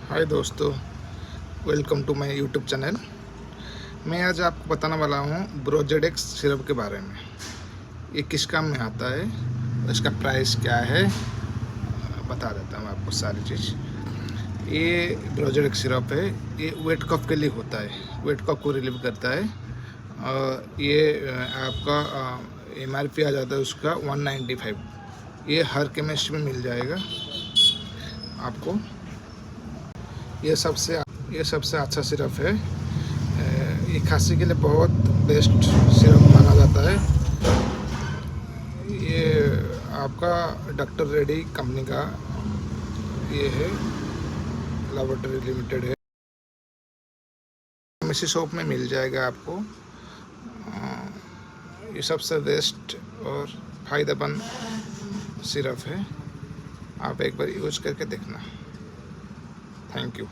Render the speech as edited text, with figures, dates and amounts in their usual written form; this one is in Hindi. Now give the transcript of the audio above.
हाय दोस्तों, welcome to my YouTube channel. मैं आज आपको बताने वाला हूँ जेडेक्स सिरप के बारे में। ये किस काम में आता है, इसका प्राइस क्या है, बता देता हूँ आपको सारी चीज़। ये जेडेक्स सिरप है, ये वेट कफ के लिए होता है, वेट कफ को रिलीव करता है। और ये आपका MRP आ जाता है उसका 195। ये हर केमिस्ट में मिल जाएगा आपको। ये सबसे अच्छा सिरप है। ये खांसी के लिए बहुत बेस्ट सिरप माना जाता है। ये आपका डॉक्टर रेडी कंपनी का ये है, लेबोरेटरी लिमिटेड है। फार्मेसी शॉप में मिल जाएगा आपको। ये सबसे बेस्ट और फ़ायदेमंद सिरप है। आप एक बार यूज करके देखना। Thank you.